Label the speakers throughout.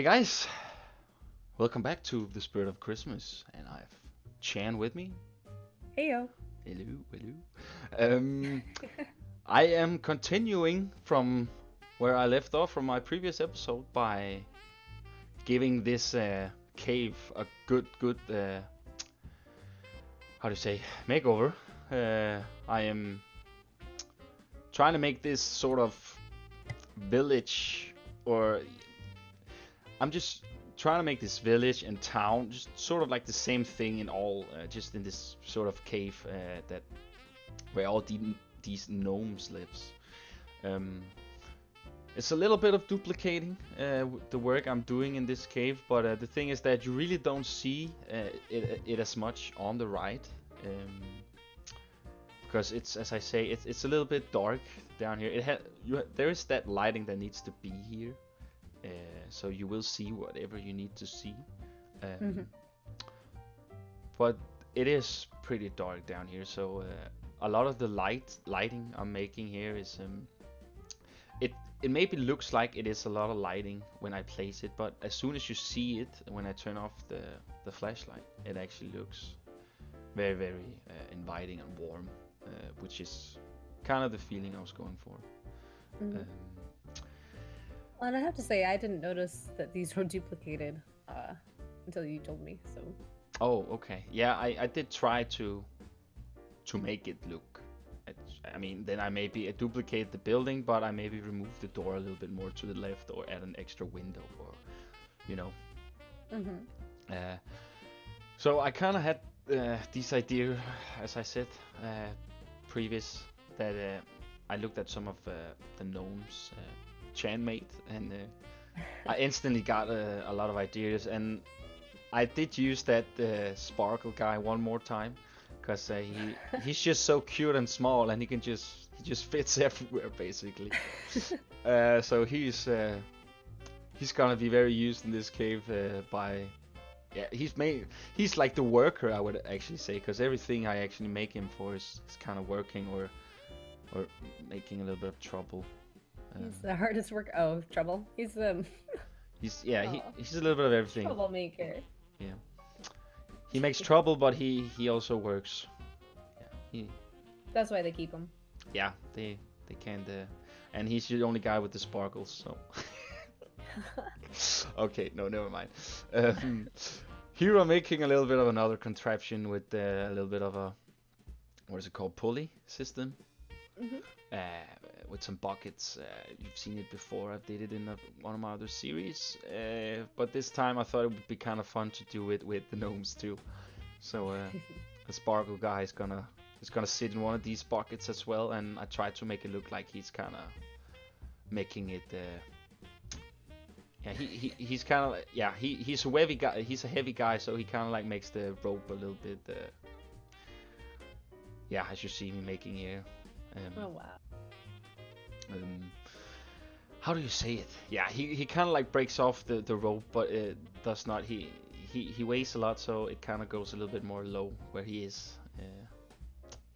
Speaker 1: Hey guys, welcome back to the Spirit of Christmas, and I have Chan with me.
Speaker 2: Heyo.
Speaker 1: Hello, hello. Um, I am continuing from where I left off from my previous episode by giving this cave a good, how do you say, makeover. I am trying to make this sort of village, or I'm just trying to make this village and town just sort of like the same thing in all, just in this sort of cave that where all these gnomes lives. Um, it's a little bit of duplicating the work I'm doing in this cave, but the thing is that you really don't see it as much on the right. Because it's, as I say, it's a little bit dark down here. There is that lighting that needs to be here, so you will see whatever you need to see.
Speaker 2: hmm
Speaker 1: But it is pretty dark down here, so a lot of the lighting I'm making here is it maybe looks like it is a lot of lighting when I place it, but as soon as you see it, when I turn off the flashlight, it actually looks very inviting and warm, which is kind of the feeling I was going for.
Speaker 2: hmm
Speaker 1: Um,
Speaker 2: Well, and I have to say, I didn't notice that these were duplicated until you told me. So,
Speaker 1: oh, okay, yeah, I did try to make it look. I mean, then I maybe duplicate the building, but I maybe remove the door a little bit more to the left, or add an extra window, or you know.
Speaker 2: hmm
Speaker 1: Uh, so I kind of had this idea, as I said previous, that I looked at some of the gnomes Chan made, and I instantly got a lot of ideas, and I did use that sparkle guy one more time, because he's just so cute and small, and he just fits everywhere basically. So he's gonna be very used in this cave by yeah, he's like the worker, I would actually say, because everything I actually make him for is kind of working, or making a little bit of trouble.
Speaker 2: he's
Speaker 1: Um,
Speaker 2: the hardest work. Oh, trouble. He's
Speaker 1: he's yeah,
Speaker 2: oh,
Speaker 1: he's a little bit of everything.
Speaker 2: troublemaker.
Speaker 1: Yeah, he makes trouble, but he also works. Yeah,
Speaker 2: That's why they keep him.
Speaker 1: yeah, they can't. And he's the only guy with the sparkles, so. Okay, no, never mind. Um, Here I'm making a little bit of another contraption with a little bit of a, what is it called, pulley system,
Speaker 2: hmm
Speaker 1: uh, with some buckets. You've seen it before. I did it in one of my other series, but this time I thought it would be kind of fun to do it with the gnomes too. So the sparkle guy is gonna sit in one of these buckets as well, and I tried to make it look like he's kind of making it. Yeah, he's kind of, yeah, he's a heavy guy. He's a heavy guy, so he kind of like makes the rope a little bit. Yeah, as you see me making here.
Speaker 2: Oh
Speaker 1: Um,
Speaker 2: wow.
Speaker 1: um, how do you say it? Yeah, he kind of like breaks off the rope, but it does not. He weighs a lot, so it kind of goes a little bit more low where he is.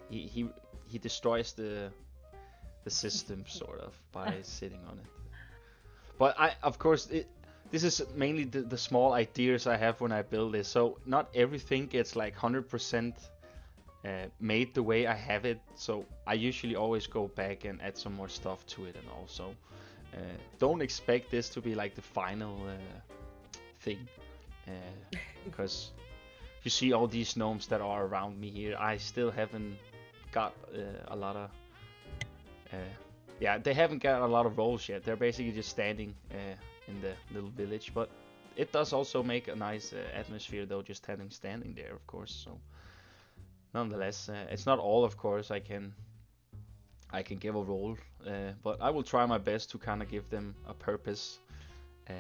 Speaker 1: He he he destroys the system sort of by sitting on it. But of course, this is mainly the small ideas I have when I build this. So not everything gets like 100% made the way I have it. So I usually always go back and add some more stuff to it, and also don't expect this to be like the final thing, because you see all these gnomes that are around me here. I still haven't got a lot of uh, yeah, they haven't got a lot of roles yet. They're basically just standing in the little village, but it does also make a nice atmosphere, though, just having standing there, of course. So, nonetheless, it's not all, of course. I can give a role, but I will try my best to kind of give them a purpose. Uh,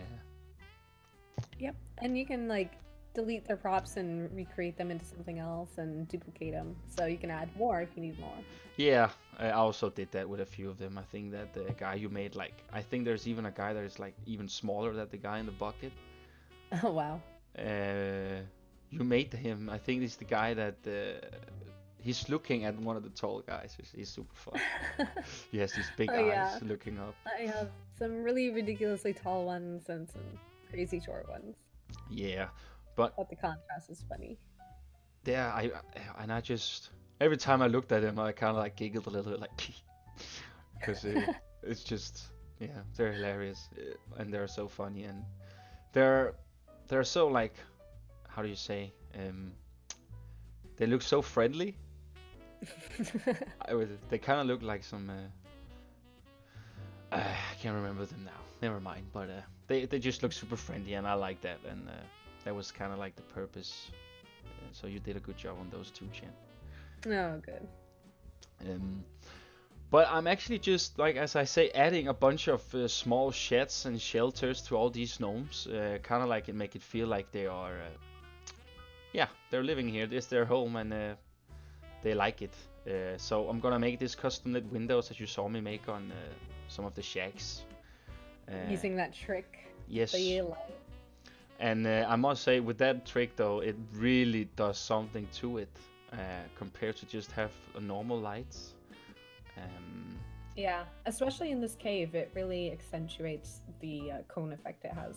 Speaker 2: Yep. And you can like delete their props and recreate them into something else and duplicate them, so you can add more if you need more.
Speaker 1: yeah, I also did that with a few of them. I think that the guy you made, like, I think there's even a guy that is like even smaller than the guy in the bucket.
Speaker 2: Oh wow.
Speaker 1: Uh, you made him. I think he's the guy that he's looking at one of the tall guys. He's super fun. He has these big
Speaker 2: Oh
Speaker 1: eyes
Speaker 2: yeah.
Speaker 1: looking up.
Speaker 2: I have some really ridiculously tall ones and some crazy short ones.
Speaker 1: Yeah, but
Speaker 2: But the contrast is funny.
Speaker 1: yeah, I just every time I looked at him, I kind of like giggled a little bit, like, because it's just yeah, they're hilarious and they're so funny and they're they're so like how do you say they look so friendly. They kind of look like some I can't remember them now. Never mind, but they just look super friendly and I like that and that was kind of like the purpose. So you did a good job on those two, Chan.
Speaker 2: Oh, good.
Speaker 1: Um, But I'm actually just, like as I say, adding a bunch of small sheds and shelters to all these gnomes. Kind of like it make it feel like they are, yeah, they're living here. This is their home and they like it. So I'm gonna make this custom lit windows that you saw me make on some of the shacks.
Speaker 2: Using that trick.
Speaker 1: Yes.
Speaker 2: The light.
Speaker 1: And I must say, with that trick though, it really does something to it compared to just have a normal lights.
Speaker 2: Yeah, especially in this cave, it really accentuates the cone effect it has.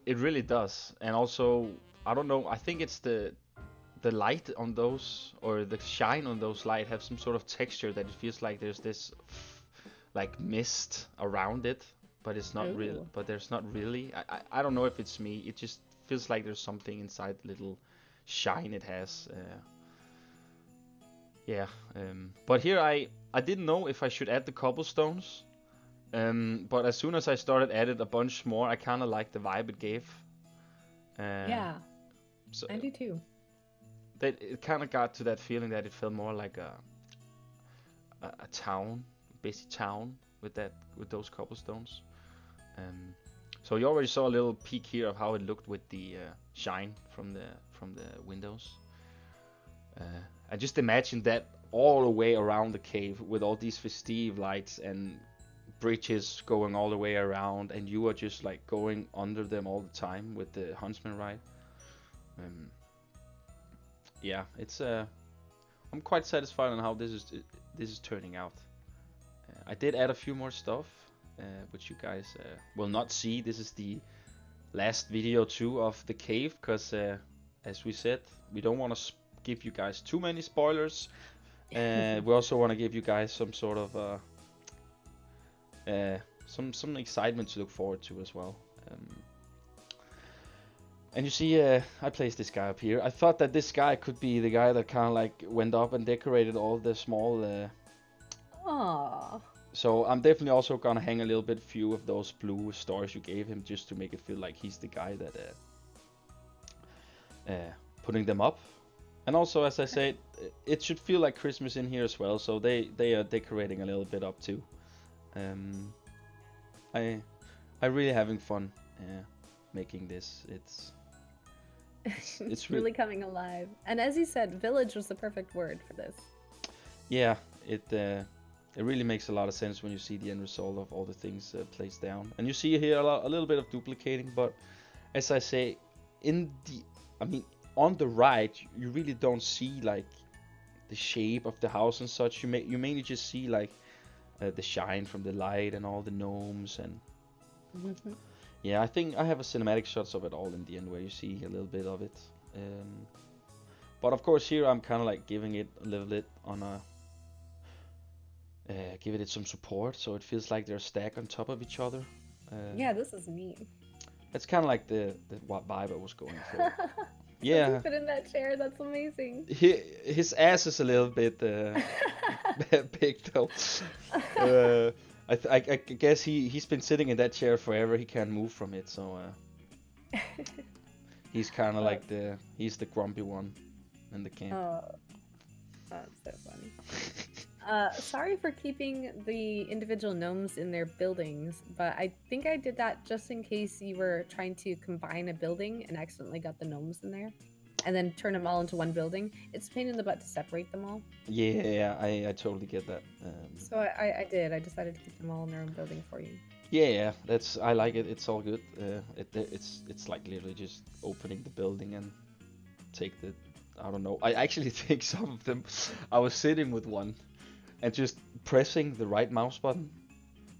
Speaker 1: It really does, and also I don't know. I think it's the light on those or the shine on those light have some sort of texture that it feels like there's this like mist around it, but it's not real. But there's not really. I don't know if it's me. It just feels like there's something inside the little shine it has. Yeah, but here I didn't know if I should add the cobblestones, but as soon as I started added a bunch more, I kind of liked the vibe it gave.
Speaker 2: Yeah,
Speaker 1: so
Speaker 2: I do too.
Speaker 1: That it kind of got to that feeling that it felt more like a town, busy town with those cobblestones. So you already saw a little peek here of how it looked with the shine from the windows. I just imagine that all the way around the cave with all these festive lights and bridges going all the way around, and you are just like going under them all the time with the huntsman ride. Yeah, it's I'm quite satisfied on how this is turning out. I did add a few more stuff, which you guys will not see. This is the last video too of the cave, because as we said, we don't want to give you guys too many spoilers. We also want to give you guys some sort of some excitement to look forward to as well. And you see, I placed this guy up here. I thought that this guy could be the guy that kind of like went up and decorated all the small.
Speaker 2: Aww.
Speaker 1: So I'm definitely also gonna hang a little bit few of those blue stars you gave him, just to make it feel like he's the guy that putting them up. And also, as I said, it should feel like Christmas in here as well. So they are decorating a little bit up too. I really having fun making this. It's
Speaker 2: really coming alive. And as you said, village was the perfect word for this.
Speaker 1: Yeah, it really makes a lot of sense when you see the end result of all the things placed down. And you see here a little bit of duplicating, but as I say, on the right, you really don't see like the shape of the house and such. You mainly just see like the shine from the light and all the gnomes and.
Speaker 2: Mm-hmm.
Speaker 1: Yeah, I think I have a cinematic shots of it all in the end where you see a little bit of it. But of course here I'm kind of like giving it a little bit on giving it some support, so it feels like they're stacked on top of each other.
Speaker 2: Yeah, this is neat.
Speaker 1: It's kind of like the vibe I was going for. Yeah.
Speaker 2: Fit in that chair. That's amazing.
Speaker 1: His ass is a little bit big though. I guess he's been sitting in that chair forever. He can't move from it, so he's kind of like he's the grumpy one in the camp.
Speaker 2: Oh, that's so funny. Sorry for keeping the individual gnomes in their buildings, but I think I did that just in case you were trying to combine a building and accidentally got the gnomes in there, and then turn them all into one building. It's a pain in the butt to separate them all.
Speaker 1: Yeah, I totally get that.
Speaker 2: So I did. I decided to keep them all in their own building for you.
Speaker 1: Yeah, I like it. It's all good. It's like literally just opening the building and take the. I don't know. I actually think some of them. I was sitting with one, and just pressing the right mouse button,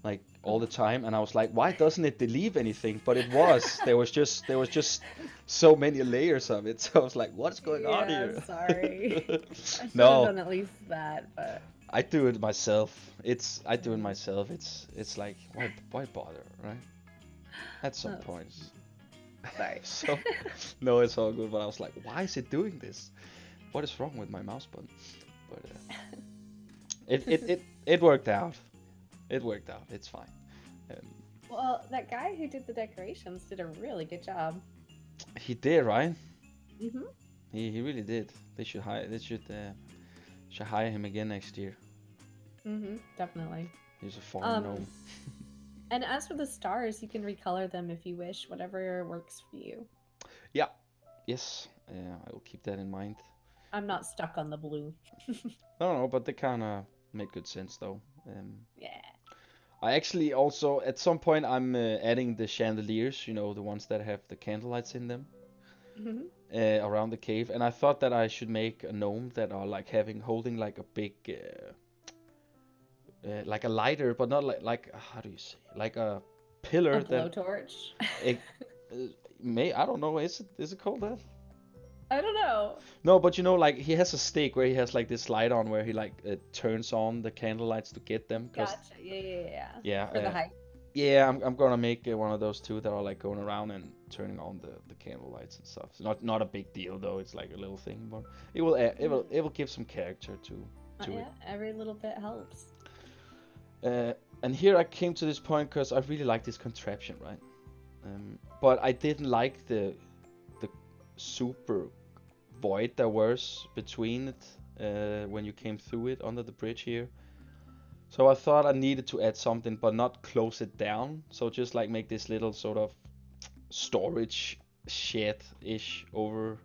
Speaker 1: like all the time, and I was like, why doesn't it delete anything? But it was there was just so many layers of it. So I was like, what's going on
Speaker 2: Yeah,
Speaker 1: here?
Speaker 2: sorry. I should have
Speaker 1: No,
Speaker 2: done at least that, but
Speaker 1: I do it myself. I do it myself. It's like why bother, right? At some
Speaker 2: oh,
Speaker 1: point.
Speaker 2: sorry.
Speaker 1: So no, it's all good. But I was like, why is it doing this? What is wrong with my mouse button? But it worked out. It worked out. It's fine. Um,
Speaker 2: Well, that guy who did the decorations did a really good job.
Speaker 1: he did, right?
Speaker 2: Mhm.
Speaker 1: He really did. They should hire him again next year.
Speaker 2: Mhm. Definitely.
Speaker 1: He's a foreign gnome.
Speaker 2: And as for the stars, you can recolor them if you wish, whatever works for you.
Speaker 1: Yeah. Yes. I will keep that in mind.
Speaker 2: I'm not stuck on the blue.
Speaker 1: No, but they kind of make good sense though.
Speaker 2: Yeah.
Speaker 1: I actually also at some point I'm adding the chandeliers, you know, the ones that have the candlelights in them,
Speaker 2: Mhm.
Speaker 1: around the cave, and I thought that I should make a gnome that are like holding like a big, like a lighter, but not like how do you say, like a pillar
Speaker 2: A
Speaker 1: that
Speaker 2: blowtorch.
Speaker 1: it, may I don't know, is it called that?
Speaker 2: I don't know.
Speaker 1: No, but you know, like he has a stick where he has like this light on where he like turns on the candlelights to get them, cause
Speaker 2: Gotcha. Yeah.
Speaker 1: yeah,
Speaker 2: For the height.
Speaker 1: yeah, I'm gonna make one of those too that are like going around and turning on the candle lights and stuff. It's not a big deal though. It's like a little thing, but it will give some character to
Speaker 2: Yeah,
Speaker 1: it.
Speaker 2: every little bit helps.
Speaker 1: And here I came to this point because I really like this contraption, right? But I didn't like the super void there was between it when you came through it under the bridge here. So I thought I needed to add something, but not close it down. So just like make this little sort of storage shed-ish over,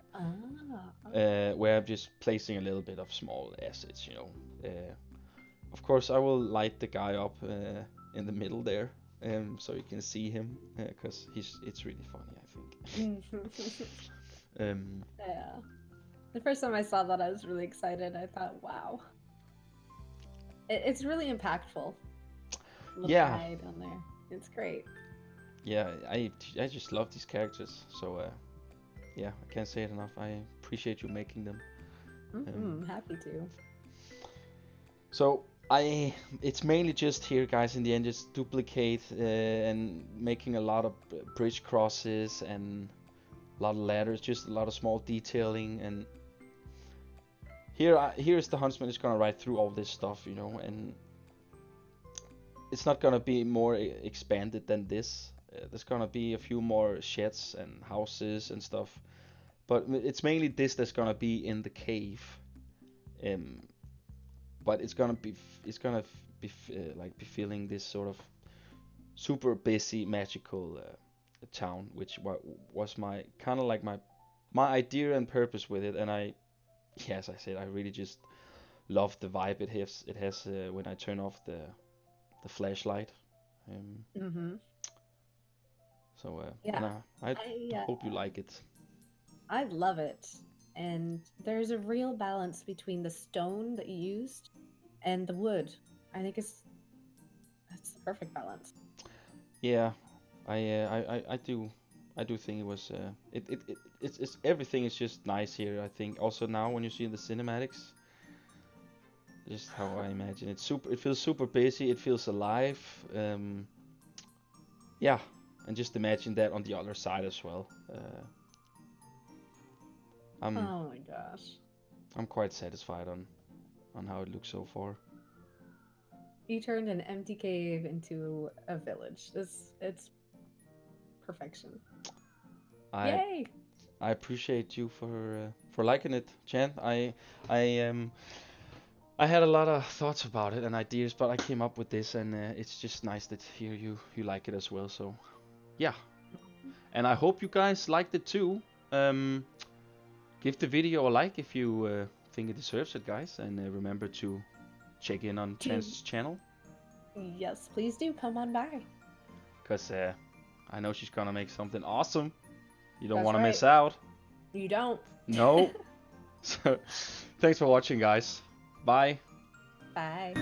Speaker 1: where I'm just placing a little bit of small assets, you know. Of course, I will light the guy up in the middle there, so you can see him, because it's really funny, I think.
Speaker 2: Yeah. The first time I saw that, I was really excited. I thought, wow. It's really impactful. Little
Speaker 1: Yeah.
Speaker 2: guy down there. It's great.
Speaker 1: Yeah, I just love these characters. So yeah, I can't say it enough. I appreciate you making them.
Speaker 2: Happy to.
Speaker 1: So it's mainly just here, guys. In the end, just duplicate and making a lot of bridge crosses and a lot of ladders, just a lot of small detailing. And here's the huntsman is gonna ride through all this stuff, you know, and it's not gonna be more expanded than this. There's gonna be a few more sheds and houses and stuff, but it's mainly this that's gonna be in the cave. But it's gonna be like be feeling this sort of super busy magical town, which was my kind of like my idea and purpose with it. And as I said, I really just love the vibe it has. It has when I turn off the flashlight. So
Speaker 2: Yeah.
Speaker 1: and I
Speaker 2: I
Speaker 1: hope you like it.
Speaker 2: I love it. And there's a real balance between the stone that you used and the wood. I think it's the perfect balance.
Speaker 1: Yeah, I do think it was it's everything is just nice here. I think also now when you see the cinematics, just how I imagine it feels super busy. It feels alive. Yeah, and just imagine that on the other side as well. I'm
Speaker 2: Oh my gosh.
Speaker 1: I'm quite satisfied on how it looks so far.
Speaker 2: You turned an empty cave into a village. It's perfection.
Speaker 1: I
Speaker 2: Yay!
Speaker 1: I appreciate you for liking it, Chan. I I had a lot of thoughts about it and ideas, but I came up with this, and it's just nice that here you like it as well. So yeah, and I hope you guys liked it too. Give the video a like if you think it deserves it, guys, and remember to check in on Chance's channel.
Speaker 2: Yes, please do come on by.
Speaker 1: Cause I know she's gonna make something awesome. You don't
Speaker 2: That's
Speaker 1: want to miss
Speaker 2: right.
Speaker 1: out.
Speaker 2: You don't.
Speaker 1: No. So, thanks for watching, guys. Bye.
Speaker 2: Bye.